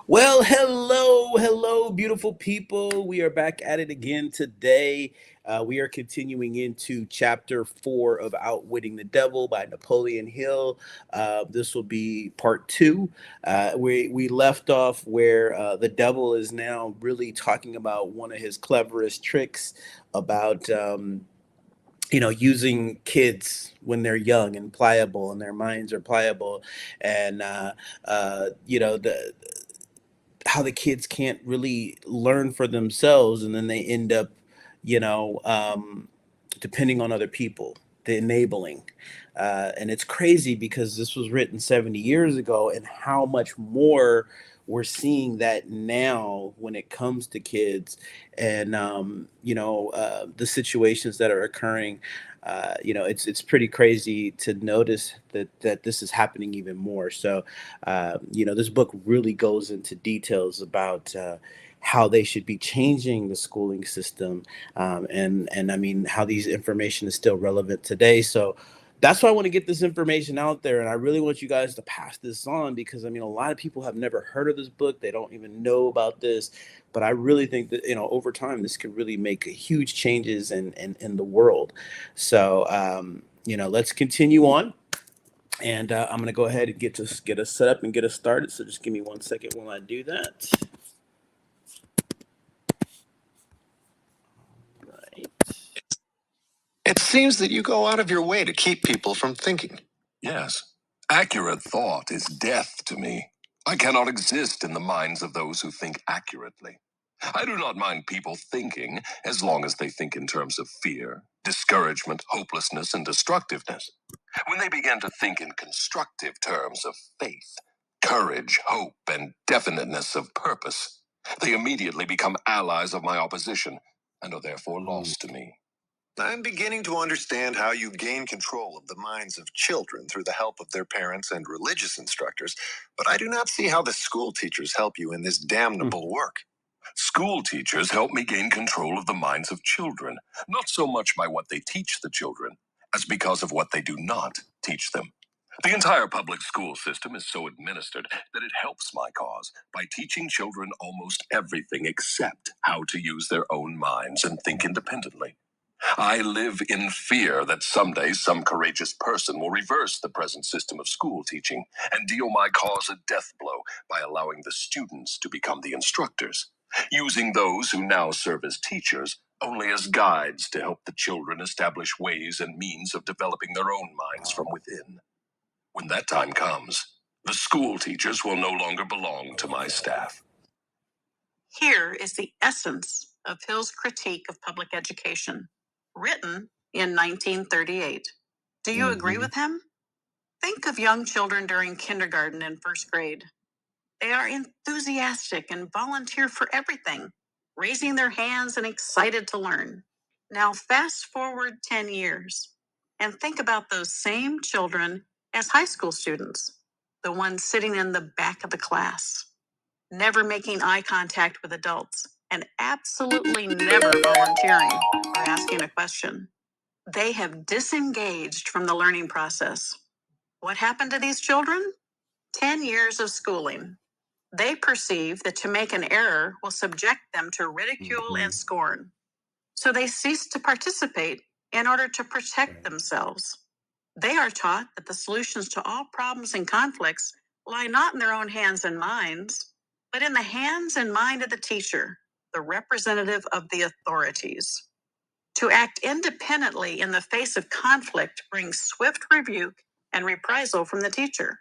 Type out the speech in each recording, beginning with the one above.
Well, hello, beautiful people. We are back at it again today. We are continuing into chapter 4 of Outwitting the Devil by Napoleon Hill. This will be part 2. We left off where the devil is now really talking about one of his cleverest tricks about. Using kids when they're young and pliable and their minds are pliable and the how the kids can't really learn for themselves, and then they end up you know depending on other people, the enabling. And it's crazy because this was written 70 years ago, and how much more we're seeing that now when it comes to kids, and the situations that are occurring. It's pretty crazy to notice that this is happening even more. So this book really goes into details about how they should be changing the schooling system, and I mean how these information is still relevant today. So that's why I want to get this information out there, and I really want you guys to pass this on, because I mean a lot of people have never heard of this book. They don't even know about this, but I really think that over time this could really make huge changes in the world. So let's continue on, and I'm going to go ahead and get us set up and get us started. So just give me 1 second while I do that. Right. It seems that you go out of your way to keep people from thinking. Yes. Accurate thought is death to me. I cannot exist in the minds of those who think accurately. I do not mind people thinking as long as they think in terms of fear, discouragement, hopelessness, and destructiveness. When they begin to think in constructive terms of faith, courage, hope, and definiteness of purpose, they immediately become allies of my opposition and are therefore lost to me. I'm beginning to understand how you gain control of the minds of children through the help of their parents and religious instructors, but I do not see how the school teachers help you in this damnable work. School teachers help me gain control of the minds of children, not so much by what they teach the children, as because of what they do not teach them. The entire public school system is so administered that it helps my cause by teaching children almost everything except how to use their own minds and think independently. I live in fear that someday some courageous person will reverse the present system of school teaching and deal my cause a death blow by allowing the students to become the instructors, using those who now serve as teachers only as guides to help the children establish ways and means of developing their own minds from within. When that time comes, the school teachers will no longer belong to my staff. Here is the essence of Hill's critique of public education, written in 1938. Do you agree with him? Think of young children during kindergarten and first grade. They are enthusiastic and volunteer for everything, raising their hands and excited to learn. Now, fast forward 10 years and think about those same children as high school students, the ones sitting in the back of the class, never making eye contact with adults, and absolutely never volunteering or asking a question. They have disengaged from the learning process. What happened to these children? 10 years of schooling. They perceive that to make an error will subject them to ridicule and scorn. So they cease to participate in order to protect themselves. They are taught that the solutions to all problems and conflicts lie not in their own hands and minds, but in the hands and mind of the teacher, the representative of the authorities. To act independently in the face of conflict brings swift rebuke and reprisal from the teacher.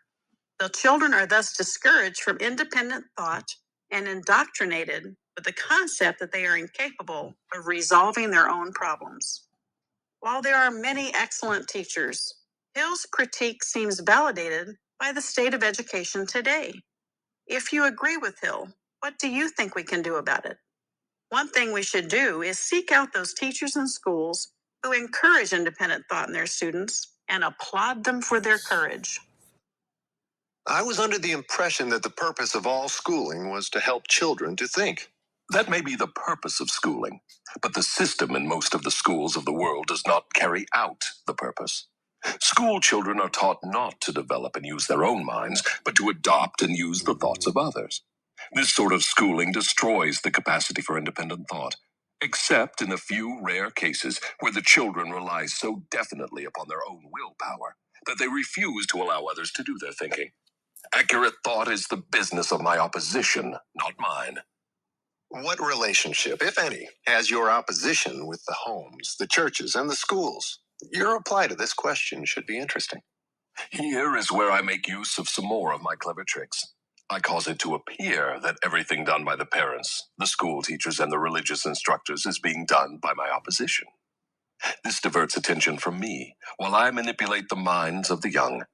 The children are thus discouraged from independent thought and indoctrinated with the concept that they are incapable of resolving their own problems. While there are many excellent teachers, Hill's critique seems validated by the state of education today. If you agree with Hill, what do you think we can do about it? One thing we should do is seek out those teachers and schools who encourage independent thought in their students and applaud them for their courage. I was under the impression that the purpose of all schooling was to help children to think. That may be the purpose of schooling, but the system in most of the schools of the world does not carry out the purpose. School children are taught not to develop and use their own minds, but to adopt and use the thoughts of others. This sort of schooling destroys the capacity for independent thought, except in a few rare cases where the children rely so definitely upon their own willpower that they refuse to allow others to do their thinking. Accurate thought is the business of my opposition, not mine. What relationship, if any, has your opposition with the homes, the churches, and the schools? Your reply to this question should be interesting. Here is where I make use of some more of my clever tricks. I cause it to appear that everything done by the parents, the school teachers, and the religious instructors is being done by my opposition. This diverts attention from me, while I manipulate the minds of the young.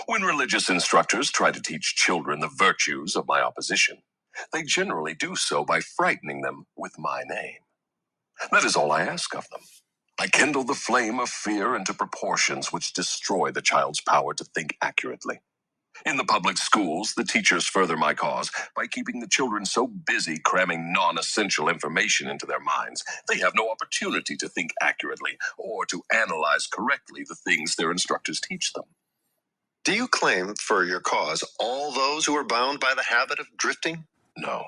When religious instructors try to teach children the virtues of my opposition, they generally do so by frightening them with my name. That is all I ask of them. I kindle the flame of fear into proportions which destroy the child's power to think accurately. In the public schools, the teachers further my cause by keeping the children so busy cramming non-essential information into their minds, they have no opportunity to think accurately or to analyze correctly the things their instructors teach them. Do you claim for your cause all those who are bound by the habit of drifting? No.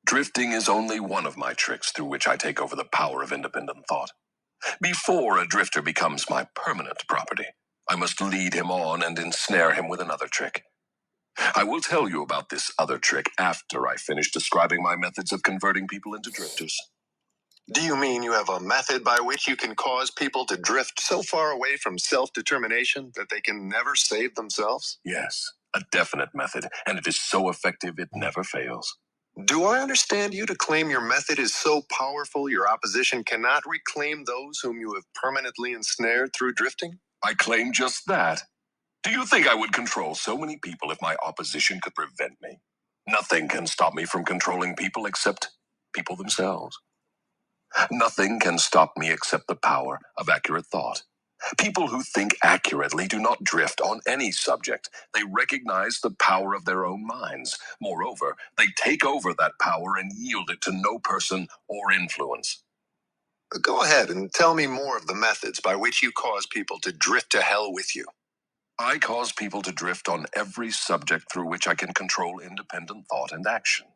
Drifting is only one of my tricks through which I take over the power of independent thought. Before a drifter becomes my permanent property, I must lead him on and ensnare him with another trick. I will tell you about this other trick after I finish describing my methods of converting people into drifters. Do you mean you have a method by which you can cause people to drift so far away from self-determination that they can never save themselves? Yes, a definite method, and it is so effective it never fails. Do I understand you to claim your method is so powerful your opposition cannot reclaim those whom you have permanently ensnared through drifting? I claim just that. Do you think I would control so many people if my opposition could prevent me? Nothing can stop me from controlling people except people themselves. Nothing can stop me except the power of accurate thought. People who think accurately do not drift on any subject. They recognize the power of their own minds. Moreover, they take over that power and yield it to no person or influence. Go ahead and tell me more of the methods by which you cause people to drift to hell with you. I cause people to drift on every subject through which I can control independent thought and action.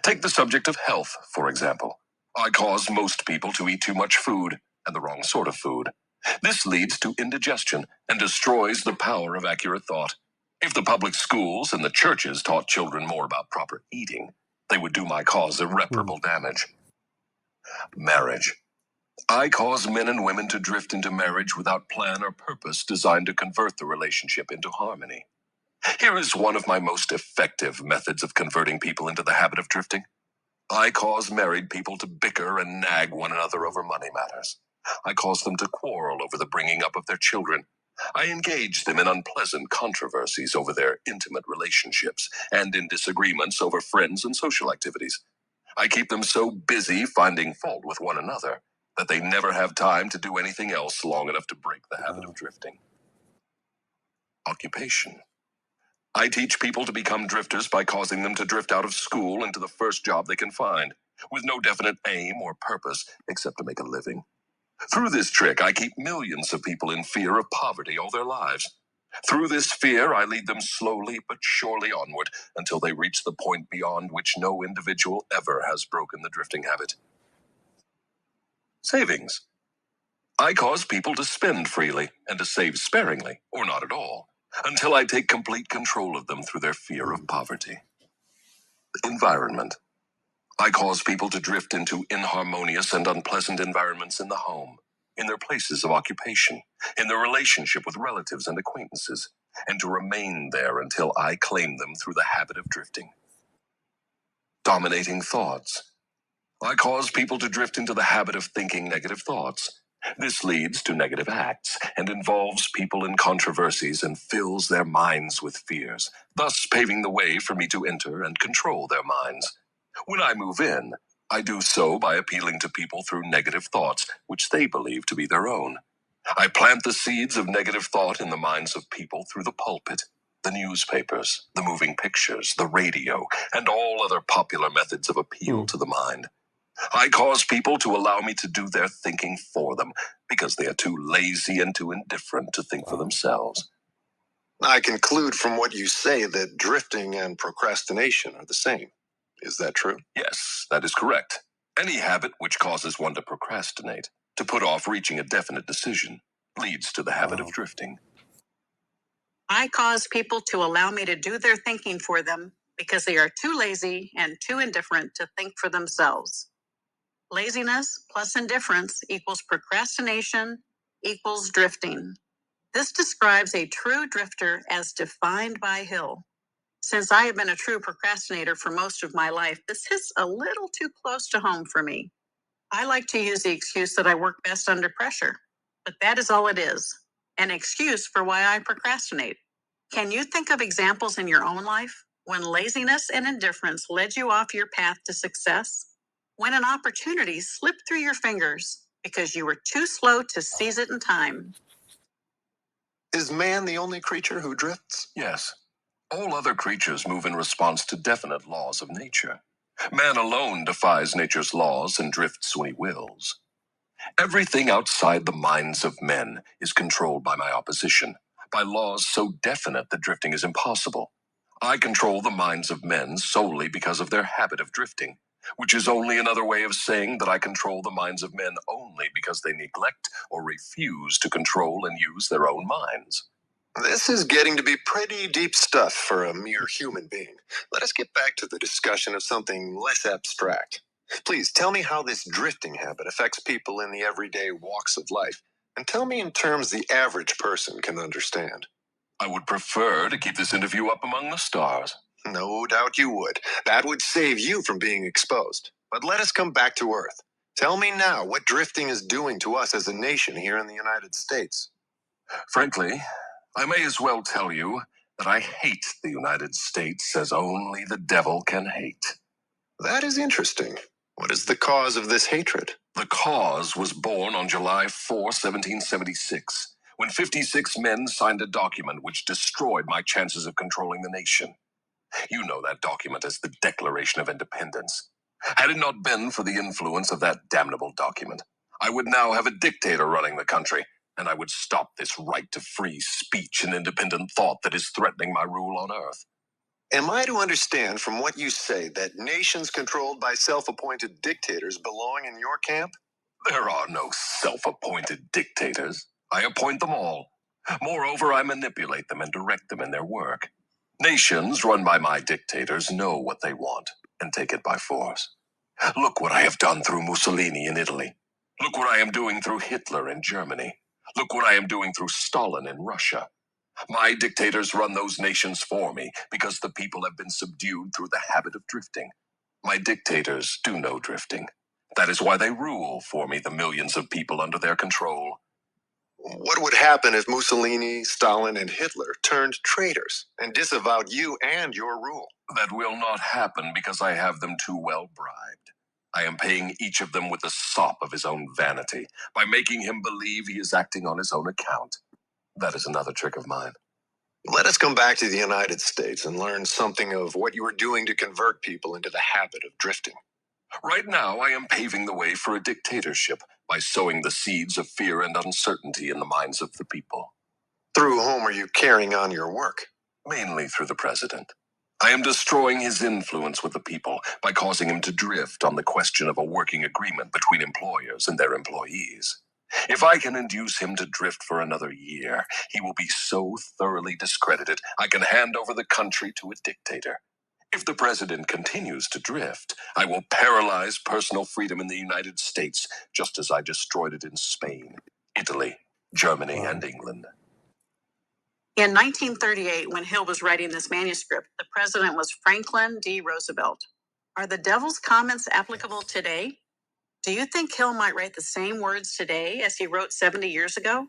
Take the subject of health, for example. I cause most people to eat too much food, and the wrong sort of food. This leads to indigestion and destroys the power of accurate thought. If the public schools and the churches taught children more about proper eating, they would do my cause irreparable damage. Marriage. I cause men and women to drift into marriage without plan or purpose designed to convert the relationship into harmony. Here is one of my most effective methods of converting people into the habit of drifting. I cause married people to bicker and nag one another over money matters. I cause them to quarrel over the bringing up of their children. I engage them in unpleasant controversies over their intimate relationships and in disagreements over friends and social activities. I keep them so busy finding fault with one another that they never have time to do anything else long enough to break the habit of drifting. Occupation. I teach people to become drifters by causing them to drift out of school into the first job they can find, with no definite aim or purpose except to make a living. Through this trick, I keep millions of people in fear of poverty all their lives. Through this fear, I lead them slowly but surely onward until they reach the point beyond which no individual ever has broken the drifting habit. Savings. I cause people to spend freely and to save sparingly, or not at all, until I take complete control of them through their fear of poverty. Environment. I cause people to drift into inharmonious and unpleasant environments in the home, in their places of occupation, in their relationship with relatives and acquaintances, and to remain there until I claim them through the habit of drifting. Dominating thoughts. I cause people to drift into the habit of thinking negative thoughts. This leads to negative acts and involves people in controversies and fills their minds with fears, thus paving the way for me to enter and control their minds. When I move in, I do so by appealing to people through negative thoughts, which they believe to be their own. I plant the seeds of negative thought in the minds of people through the pulpit, the newspapers, the moving pictures, the radio, and all other popular methods of appeal to the mind. I cause people to allow me to do their thinking for them because they are too lazy and too indifferent to think for themselves. I conclude from what you say that drifting and procrastination are the same. Is that true? Yes, that is correct. Any habit which causes one to procrastinate, to put off reaching a definite decision, leads to the habit of drifting. I cause people to allow me to do their thinking for them because they are too lazy and too indifferent to think for themselves. Laziness plus indifference equals procrastination equals drifting. This describes a true drifter as defined by Hill. Since I have been a true procrastinator for most of my life, this hits a little too close to home for me. I like to use the excuse that I work best under pressure, but that is all it is, an excuse for why I procrastinate. Can you think of examples in your own life when laziness and indifference led you off your path to success? When an opportunity slipped through your fingers because you were too slow to seize it in time? Is man the only creature who drifts? Yes. All other creatures move in response to definite laws of nature. Man alone defies nature's laws and drifts when he wills. Everything outside the minds of men is controlled by my opposition, by laws so definite that drifting is impossible. I control the minds of men solely because of their habit of drifting, which is only another way of saying that I control the minds of men only because they neglect or refuse to control and use their own minds. This is getting to be pretty deep stuff for a mere human being. Let us get back to the discussion of something less abstract. Please tell me how this drifting habit affects people in the everyday walks of life, and tell me in terms the average person can understand. I would prefer to keep this interview up among the stars. No doubt you would. That would save you from being exposed. But let us come back to Earth. Tell me now what drifting is doing to us as a nation here in the United States. Frankly, I may as well tell you that I hate the United States as only the devil can hate. That is interesting. What is the cause of this hatred? The cause was born on July 4, 1776, when 56 men signed a document which destroyed my chances of controlling the nation. You know that document as the Declaration of Independence. Had it not been for the influence of that damnable document, I would now have a dictator running the country, and I would stop this right to free speech and independent thought that is threatening my rule on Earth. Am I to understand from what you say that nations controlled by self-appointed dictators belong in your camp? There are no self-appointed dictators. I appoint them all. Moreover, I manipulate them and direct them in their work. Nations run by my dictators know what they want and take it by force. Look what I have done through Mussolini in Italy. Look what I am doing through Hitler in Germany. Look what I am doing through Stalin in Russia. My dictators run those nations for me because the people have been subdued through the habit of drifting. My dictators do no drifting. That is why they rule for me the millions of people under their control. What would happen if Mussolini, Stalin, and Hitler turned traitors and disavowed you and your rule? That will not happen because I have them too well bribed. I am paying each of them with the sop of his own vanity, by making him believe he is acting on his own account. That is another trick of mine. Let us come back to the United States and learn something of what you are doing to convert people into the habit of drifting. Right now, I am paving the way for a dictatorship by sowing the seeds of fear and uncertainty in the minds of the people. Through whom are you carrying on your work? Mainly through the president. I am destroying his influence with the people by causing him to drift on the question of a working agreement between employers and their employees. If I can induce him to drift for another year, he will be so thoroughly discredited I can hand over the country to a dictator. If the president continues to drift, I will paralyze personal freedom in the United States, just as I destroyed it in Spain, Italy, Germany, and England. In 1938, when Hill was writing this manuscript, the president was Franklin D. Roosevelt. Are the devil's comments applicable today? Do you think Hill might write the same words today as he wrote 70 years ago?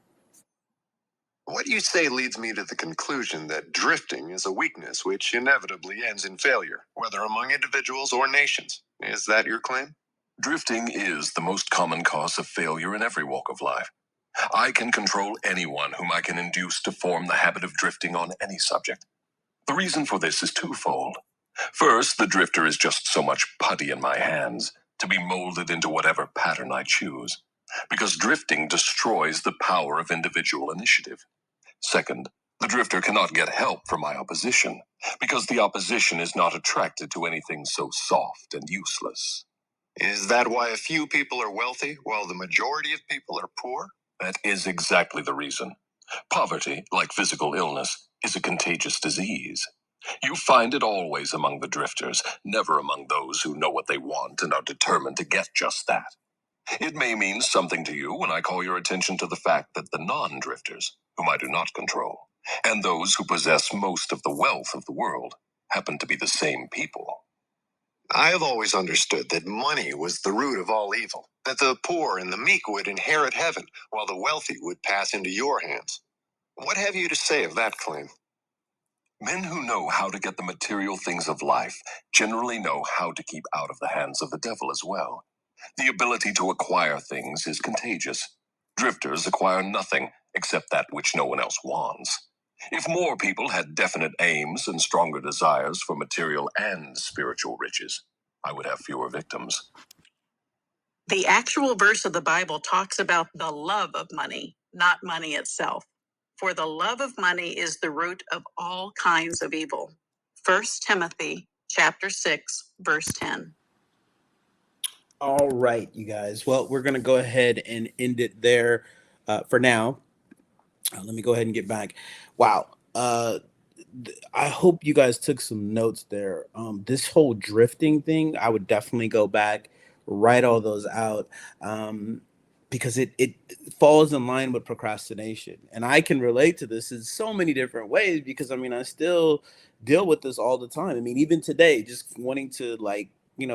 What you say leads me to the conclusion that drifting is a weakness which inevitably ends in failure, whether among individuals or nations. Is that your claim? Drifting is the most common cause of failure in every walk of life. I can control anyone whom I can induce to form the habit of drifting on any subject. The reason for this is twofold. First, the drifter is just so much putty in my hands to be molded into whatever pattern I choose, because drifting destroys the power of individual initiative. Second, The drifter cannot get help from my opposition, because the opposition is not attracted to anything so soft and useless. Is that why a few people are wealthy while the majority of people are poor? That is exactly the reason. Poverty, like physical illness, is a contagious disease. You find it always among the drifters, never among those who know what they want and are determined to get just that. It may mean something to you when I call your attention to the fact that the non-drifters, whom I do not control, and those who possess most of the wealth of the world, happen to be the same people. I have always understood that money was the root of all evil, that the poor and the meek would inherit heaven, while the wealthy would pass into your hands. What have you to say of that claim? Men who know how to get the material things of life generally know how to keep out of the hands of the devil as well. The ability to acquire things is contagious. Drifters acquire nothing except that which no one else wants. If more people had definite aims and stronger desires for material and spiritual riches, I would have fewer victims. The actual verse of the Bible talks about the love of money, not money itself. For the love of money is the root of all kinds of evil. 1 Timothy chapter 6, verse 10. All right, you guys. Well, we're going to go ahead and end it there for now. Let me go ahead and get back. Wow. I hope you guys took some notes there. This whole drifting thing, I would definitely go back, write all those out, because it falls in line with procrastination, and I can relate to this in so many different ways because I mean I still deal with this all the time. I mean even today, just wanting to like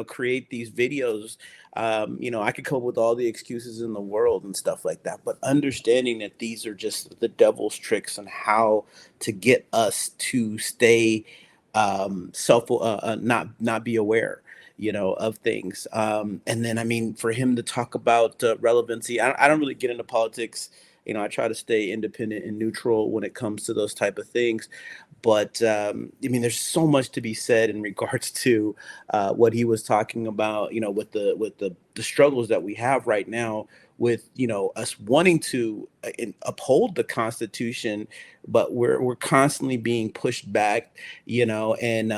create these videos. I could come up with all the excuses in the world and stuff like that, but understanding that these are just the devil's tricks and how to get us to stay not be aware of things. And then I mean for him to talk about relevancy, I don't really get into politics. I try to stay independent and neutral when it comes to those type of things, but I mean there's so much to be said in regards to what he was talking about, with the struggles that we have right now with us wanting to uphold the Constitution, but we're constantly being pushed back, and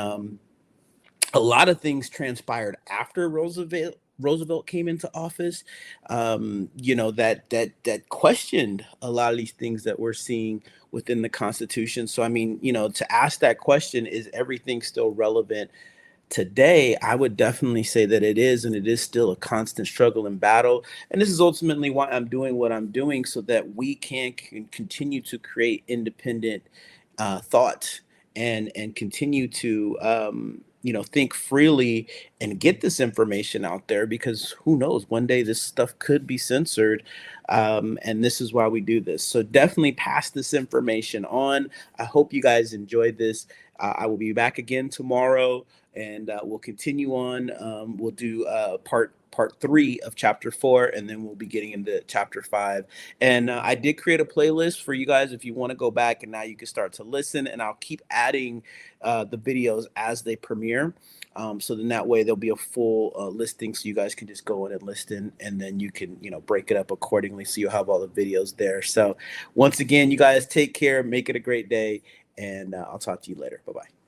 a lot of things transpired after Roosevelt came into office, that questioned a lot of these things that we're seeing within the Constitution. So, I mean, to ask that question, is everything still relevant today? I would definitely say that it is, and it is still a constant struggle and battle. And this is ultimately why I'm doing what I'm doing, so that we can continue to create independent thought and continue to think freely and get this information out there, because who knows, one day this stuff could be censored, and this is why we do this. So definitely pass this information on. I hope you guys enjoyed this. I will be back again tomorrow, and we'll continue on. We'll do part 3 of chapter 4, and then we'll be getting into chapter 5. And I did create a playlist for you guys if you want to go back, and now you can start to listen, and I'll keep adding the videos as they premiere. So then that way there'll be a full listing, so you guys can just go in and listen, and then you can break it up accordingly, so you'll have all the videos there. So once again, you guys take care, make it a great day, and I'll talk to you later. Bye-bye.